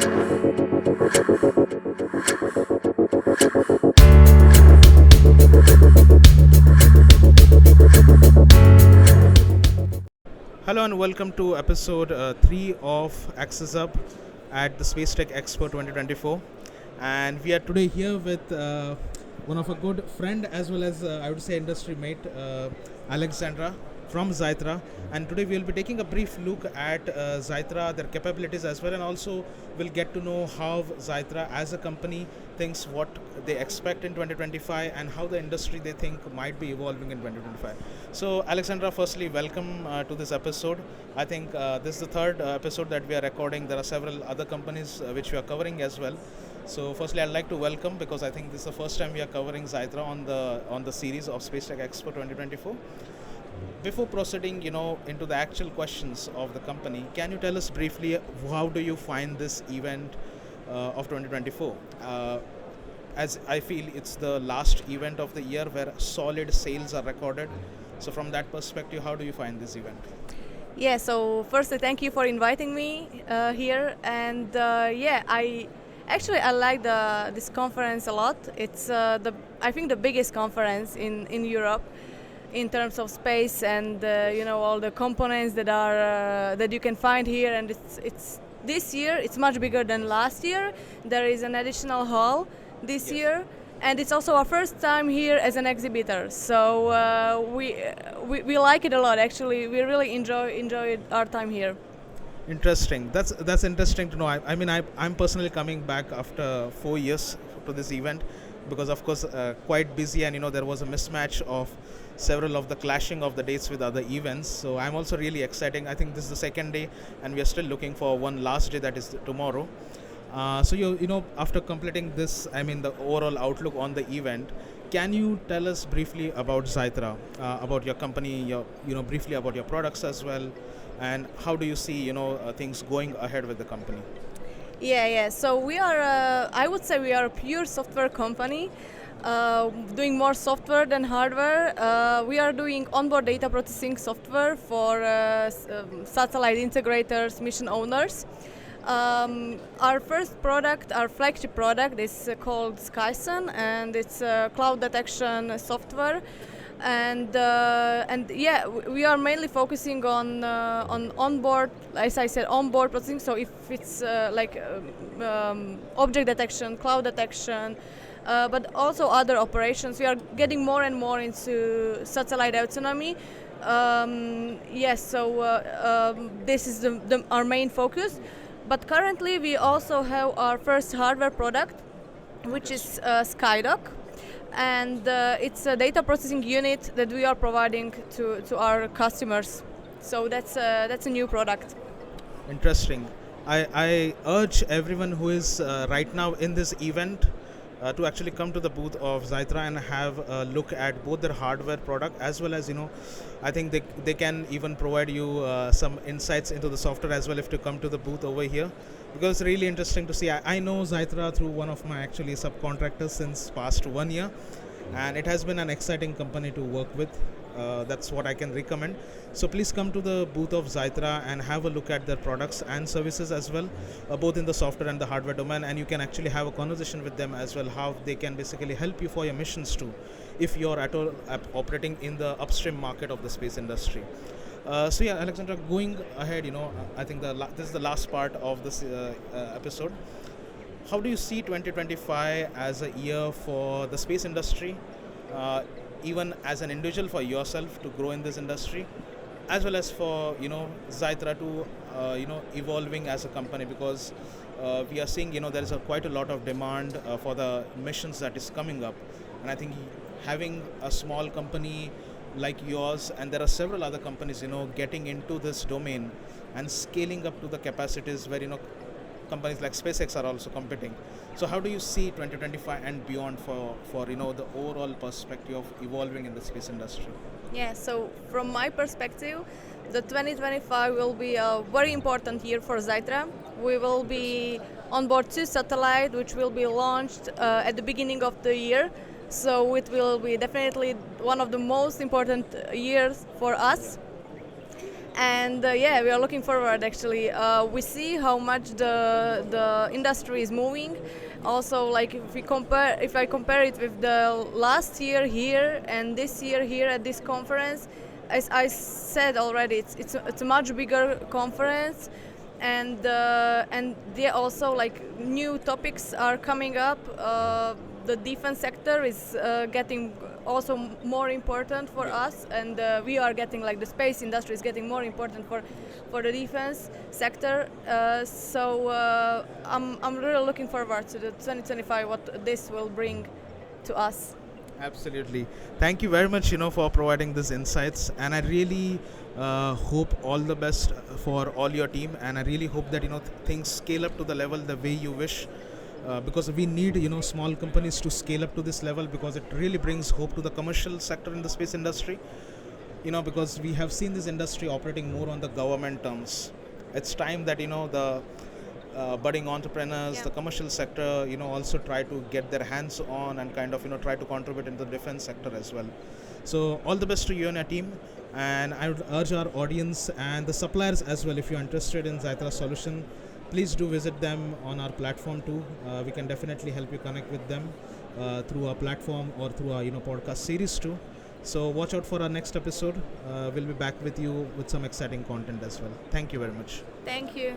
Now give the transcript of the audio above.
Hello and welcome to episode 3 of Access Up at the Space Tech Expo 2024. And we are today here with one of a good friend as well as I would say industry mate, Alexandra from ZAITRA. And today we will be taking a brief look at ZAITRA, their capabilities as well, and also we'll get to know how ZAITRA as a company thinks what they expect in 2025 and how the industry they think might be evolving in 2025. So Alexandra, firstly, welcome to this episode. I think this is the third episode that we are recording. There are several other companies which we are covering as well. So firstly, I'd like to welcome, because I think this is the first time we are covering ZAITRA on the series of Space Tech Expo 2024. Before proceeding, into the actual questions of the company, can you tell us briefly how do you find this event of 2024? As I feel it's the last event of the year where solid sales are recorded. So from that perspective, how do you find this event? Yeah, so firstly, thank you for inviting me here. And I like this conference a lot. It's I think the biggest conference in Europe in terms of space and all the components that are that you can find here. And it's this year it's much bigger than last year. There is an additional hall this year. And it's also our first time here as an exhibitor, so we like it a lot. Actually, we really enjoy our time here. Interesting. That's interesting to know. I'm personally coming back after 4 years to this event because, of course, quite busy, and there was a mismatch of several of the clashing of the dates with other events. So I'm also really exciting. I think this is the second day, and we are still looking for one last day, that is tomorrow. So after completing this, the overall outlook on the event, can you tell us briefly about ZAITRA, about your company, briefly about your products as well, and how do you see things going ahead with the company? Yeah. So we are, I would say, we are a pure software company, doing more software than hardware. We are doing onboard data processing software for satellite integrators, mission owners. Our first product, our flagship product, is called SkySun, and it's cloud detection software. And we are mainly focusing on onboard, as I said, onboard processing. So if it's object detection, cloud detection, but also other operations, we are getting more and more into satellite autonomy. This is our main focus. But currently we also have our first hardware product, which is SkyDock, and it's a data processing unit that we are providing to our customers. So that's a new product. Interesting. I urge everyone who is right now in this event to actually come to the booth of ZAITRA and have a look at both their hardware product as well as I think they can even provide you some insights into the software as well if you come to the booth over here, because it's really interesting to see. I know ZAITRA through one of my actually subcontractors since past 1 year, and it has been an exciting company to work with. That's what I can recommend. So please come to the booth of ZAITRA and have a look at their products and services as well, both in the software and the hardware domain, and you can actually have a conversation with them as well, how they can basically help you for your missions too, if you're at all operating in the upstream market of the space industry. Alexandra, going ahead, I think this is the last part of this episode. How do you see 2025 as a year for the space industry? Even as an individual, for yourself to grow in this industry, as well as for ZAITRA to evolving as a company, because we are seeing there is quite a lot of demand for the missions that is coming up, and I think having a small company like yours, and there are several other companies getting into this domain and scaling up to the capacities where companies like SpaceX are also competing. So how do you see 2025 and beyond for the overall perspective of evolving in the space industry? Yeah, so from my perspective, the 2025 will be a very important year for ZAITRA. We will be on board 2 satellites, which will be launched at the beginning of the year. So it will be definitely one of the most important years for us. And yeah, we are looking forward. Actually, we see how much the industry is moving. Also, like if I compare it with the last year here and this year here at this conference, as I said already, it's a much bigger conference, and there also like new topics are coming up. The defense sector is getting also more important for us, and we are getting like the space industry is getting more important for the defense sector. So I'm really looking forward to the 2025 what this will bring to us. Absolutely. Thank you very much, for providing these insights. And I really hope all the best for all your team. And I really hope that, things scale up to the level the way you wish. Because we need, small companies to scale up to this level, because it really brings hope to the commercial sector in the space industry. Because we have seen this industry operating more on the government terms. It's time that, the budding entrepreneurs, Yeah. the commercial sector, also try to get their hands on and kind of, try to contribute in the defense sector as well. So all the best to you and your team. And I would urge our audience and the suppliers as well, if you're interested in ZAITRA solution, please do visit them on our platform too. We can definitely help you connect with them through our platform or through our podcast series too. So watch out for our next episode. We'll be back with you with some exciting content as well. Thank you very much. Thank you.